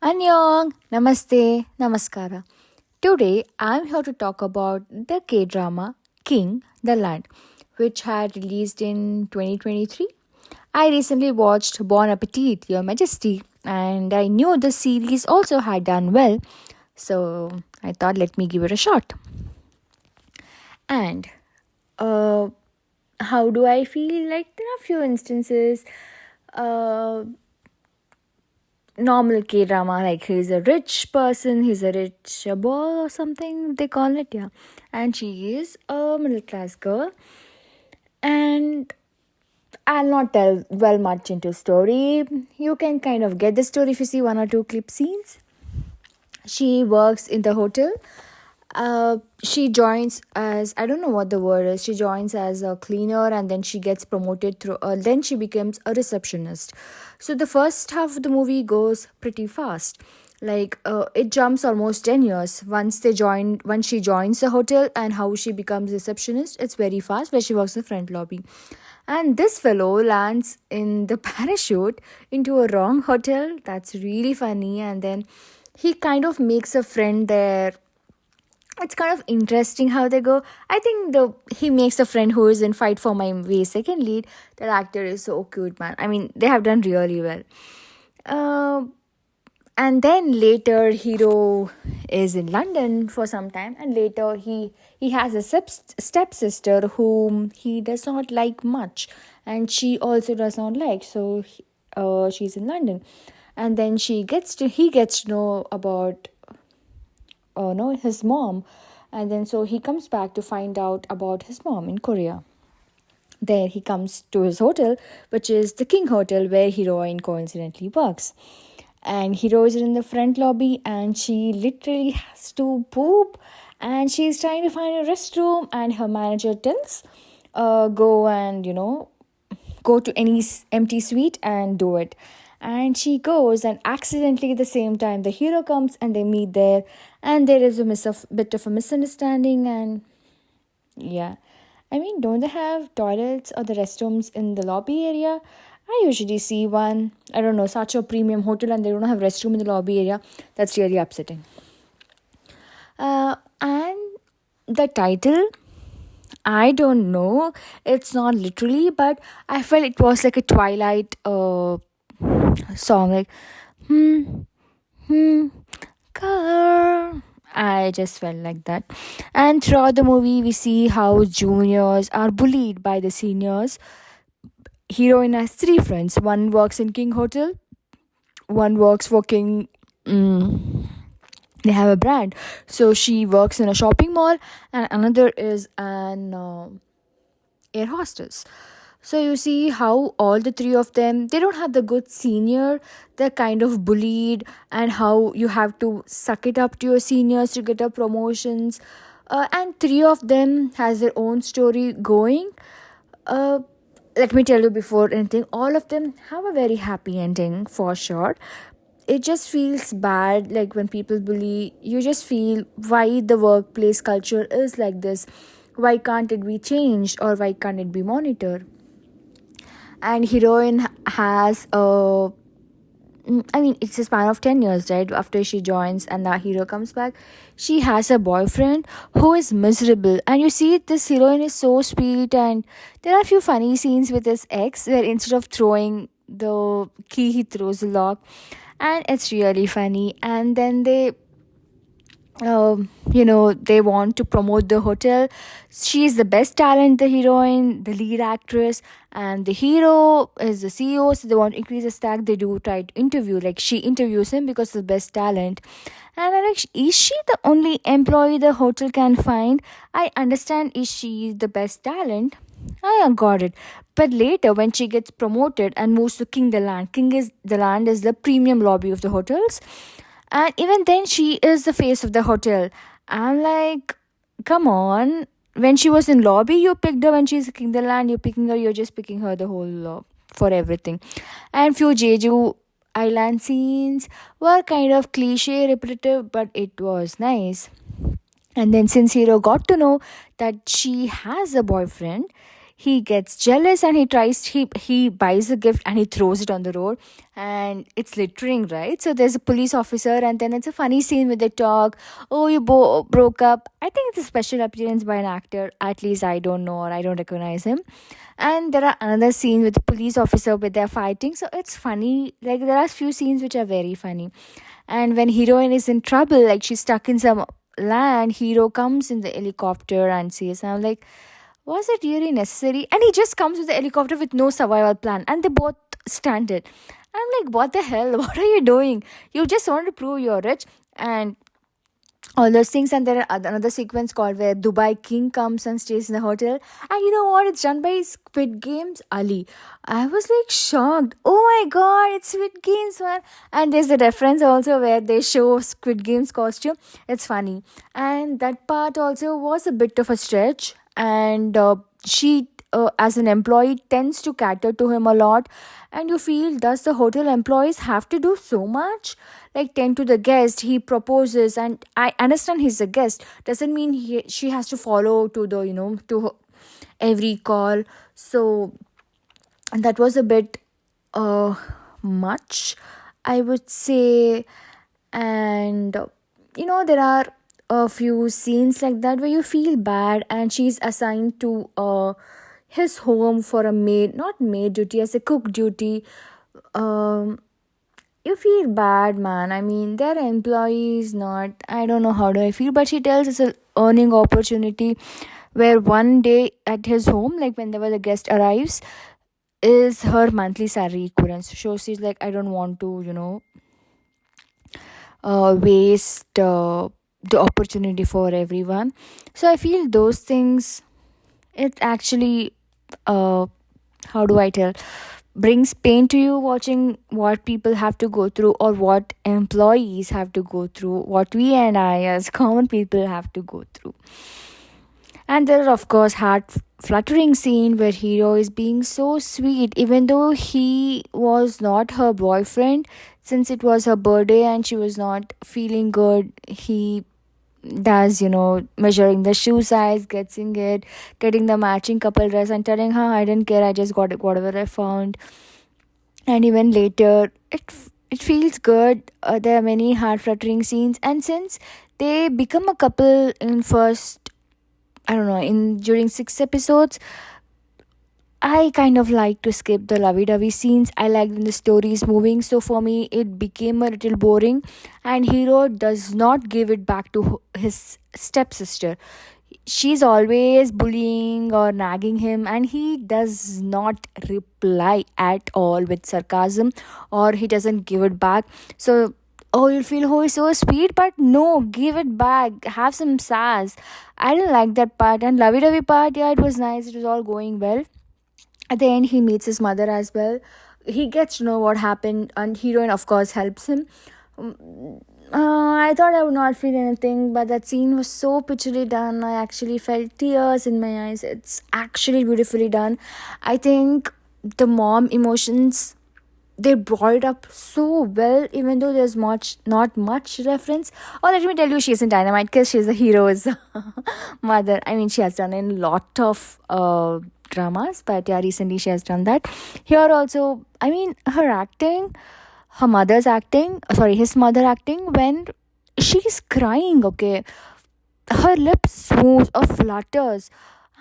Annyeong, Namaste, Namaskara. Today I'm here to talk about the K drama King the Land, which had released in 2023. I recently watched Bon Appetit, Your Majesty, and I knew the series also had done well, so I thought let me give it a shot. And uh, how do I feel? Like there are a few instances. Uh, Normal K drama, like he's a rich person, he's a rich boy or something they call it, yeah. And she is a middle class girl. And I'll not tell well much into story. You can kind of get the story if you see one or two clip scenes. She works in the hotel. She joins as, I don't know what the word is. She joins as a cleaner and then she gets promoted through. Then she becomes a receptionist. So the first half of the movie goes pretty fast. Like it jumps almost 10 years once she joins the hotel and how she becomes receptionist. It's very fast where she works in the front lobby. And this fellow lands in the parachute into a wrong hotel. That's really funny. And then he kind of makes a friend there. It's kind of interesting how they go. I think the he makes a friend who is in Fight for My Way second lead. That actor is so cute, man. I mean, they have done really well. Uh, and then later, hero is in London for some time, and later he has a stepsister whom he does not like much, and she also does not like. So she's in London, and then he gets to know about no his mom, and then so he comes back to find out about his mom in Korea. There he comes to his hotel, which is the King Hotel where heroine coincidentally works. And hero is in the front lobby and she literally has to poop, and she's trying to find a restroom, and her manager tells go and go to any empty suite and do it. And she goes, and accidentally at the same time the hero comes and they meet there, and there is a bit of a misunderstanding. And yeah, I mean, don't they have toilets or the restrooms in the lobby area? I usually see one. I don't know, such a premium hotel and they don't have restroom in the lobby area. That's really upsetting. And the title, I don't know. It's not literally, but I felt it was like a Twilight song, like hmm hmm car. I just felt like that. And throughout the movie, we see how juniors are bullied by the seniors. Heroine has three friends. One works in King Hotel. One works for King. They have a brand, so she works in a shopping mall, and another is an air hostess. So you see how all the three of them, they don't have the good senior. They're kind of bullied, and how you have to suck it up to your seniors to get up promotions. And three of them has their own story going. Uh, Let me tell you before anything, all of them have a very happy ending for sure. It just feels bad, like when people bully, you just feel why the workplace culture is like this. Why can't it be changed, or why can't it be monitored? And heroine has I mean, it's a span of 10 years, right? After she joins and the hero comes back, she has a boyfriend who is miserable. And you see, this heroine is so sweet, and there are a few funny scenes with his ex where instead of throwing the key, he throws the lock, and it's really funny. And then they want to promote the hotel. She's the best talent, the heroine, the lead actress, and the hero is the CEO. So they want to increase the stack. They do try to interview, like she interviews him because of the best talent. And I'm like, is she the only employee the hotel can find? I understand, is she the best talent? I got it. But later, when she gets promoted and moves to King the Land, is the premium lobby of the hotels, and even then she is the face of the hotel. I'm like, come on, when she was in lobby you picked her, when she's King the Land you're picking her, you're just picking her the whole for everything. And few Jeju island scenes were kind of cliche repetitive, but it was nice. And then since hero got to know that she has a boyfriend, he gets jealous and he buys a gift and he throws it on the road, and it's littering, right? So there's a police officer, and then it's a funny scene where they talk. Oh, you broke up. I think it's a special appearance by an actor. At least I don't know, or I don't recognize him. And there are another scene with the police officer where they're fighting, so it's funny. Like, there are few scenes which are very funny. And when heroine is in trouble, like she's stuck in some land, hero comes in the helicopter and says, I'm like, was it really necessary? And he just comes with the helicopter with no survival plan, and they both stand it. I'm like, what the hell? What are you doing? You just want to prove you're rich and all those things. And there are another sequence called where Dubai King comes and stays in the hotel, and you know what, it's done by Squid Games Ali. I was like shocked. Oh my god, it's Squid Games, man. And there's a reference also where they show Squid Games costume. It's funny. And that part also was a bit of a stretch. And she as an employee tends to cater to him a lot. And you feel, does the hotel employees have to do so much? Like, tend to the guest, he proposes, and I understand he's a guest, doesn't mean she has to follow to the, every call. So that was a bit much, I would say. And there are a few scenes like that where you feel bad, and she's assigned to his home for a maid, not maid duty, as a cook duty. You feel bad, man. I mean, their employees, not, I don't know how do I feel, but she tells it's a earning opportunity where one day at his home, like whenever the guest arrives, is her monthly salary equivalent. So she's like, I don't want to, waste the opportunity for everyone. So I feel those things, it actually, how do I tell, brings pain to you watching what people have to go through, or what employees have to go through, what we and I as common people have to go through. And there are, of course, heart fluttering scene where hero is being so sweet, even though he was not her boyfriend. Since it was her birthday and she was not feeling good, he does, measuring the shoe size, getting the matching couple dress, and telling her, I didn't care, I just got it, whatever I found. And even later, it feels good. There are many heart fluttering scenes, and since they become a couple in first, I don't know, in during 6 episodes, I kind of like to skip the lovey-dovey scenes. I like when the story is moving. So for me, it became a little boring. And hero does not give it back to his stepsister. She's always bullying or nagging him, and he does not reply at all with sarcasm, or he doesn't give it back. So, oh, you'll feel, oh, he's so sweet, but no, give it back. Have some sass. I didn't like that part. And lovey-dovey part, yeah, it was nice. It was all going well. At the end, he meets his mother as well. He gets to know what happened, and heroine, of course, helps him. I thought I would not feel anything, but that scene was so picturely done. I actually felt tears in my eyes. It's actually beautifully done. I think the mom emotions, they brought it up so well, even though there's not much reference. Or let me tell you, she's in Dynamite because she's the hero's mother. I mean, she has done a lot of dramas, but yeah, recently she has done that. Here also, I mean, his mother acting, when she's crying, okay, her lips move or flutters.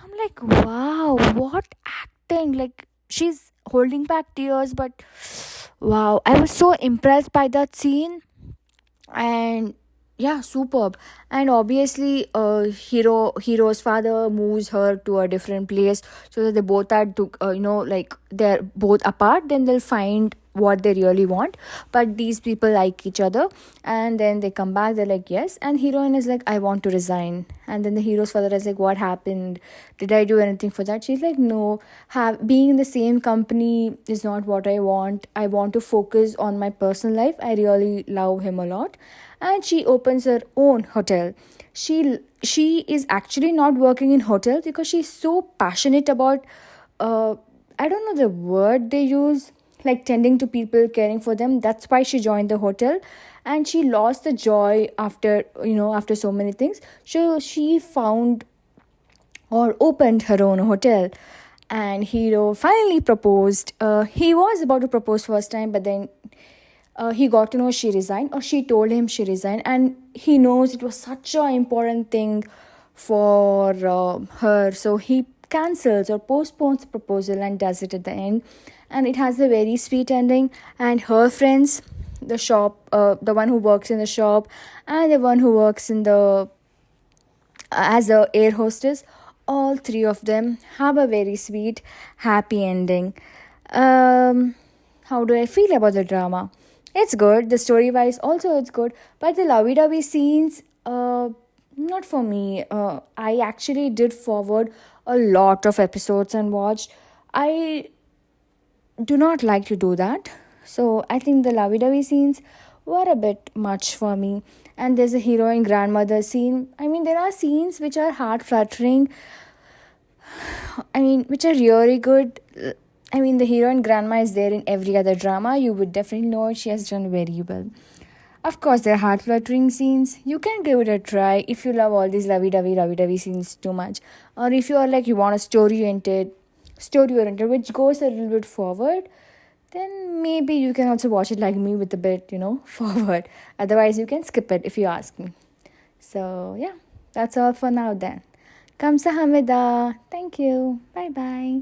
I'm like, wow, what acting. Like, she's holding back tears, but wow, I was so impressed by that scene. And yeah, superb. And obviously, hero's father moves her to a different place, so that they both are to like they're both apart, then they'll find what they really want. But these people like each other, and then they come back, they're like, yes. And heroine is like, I want to resign. And then the hero's father is like, what happened? Did I do anything for that? She's like, no, being in the same company is not what I want. I want to focus on my personal life. I really love him a lot. And she opens her own hotel. She is actually not working in hotel because she's so passionate about I don't know the word they use, like tending to people, caring for them. That's why she joined the hotel. And she lost the joy after so many things. So she found or opened her own hotel. and hero finally proposed. He was about to propose first time, but then he got to know she resigned, or she told him she resigned, and he knows it was such an important thing for her, so he cancels or postpones the proposal and does it at the end, and it has a very sweet ending. And her friends, the shop, the one who works in the shop, and the one who works in the as a air hostess, all three of them have a very sweet happy ending. How do I feel about the drama? It's good. The story wise also it's good, but the lovey-dovey scenes, not for me. I actually did forward a lot of episodes and watched. I do not like to do that. So I think the lovey-dovey scenes were a bit much for me. And there's a heroine grandmother scene. I mean, there are scenes which are heart fluttering. I mean, which are really good. I mean, the heroine grandma is there in every other drama. You would definitely know she has done very well. Of course, there are heart fluttering scenes. You can give it a try if you love all these lovey-dovey scenes too much, or if you are like you want a story oriented, which goes a little bit forward. Then maybe you can also watch it like me with a bit, forward. Otherwise, you can skip it if you ask me. So yeah, that's all for now then. Kamsahamnida. Thank you. Bye bye.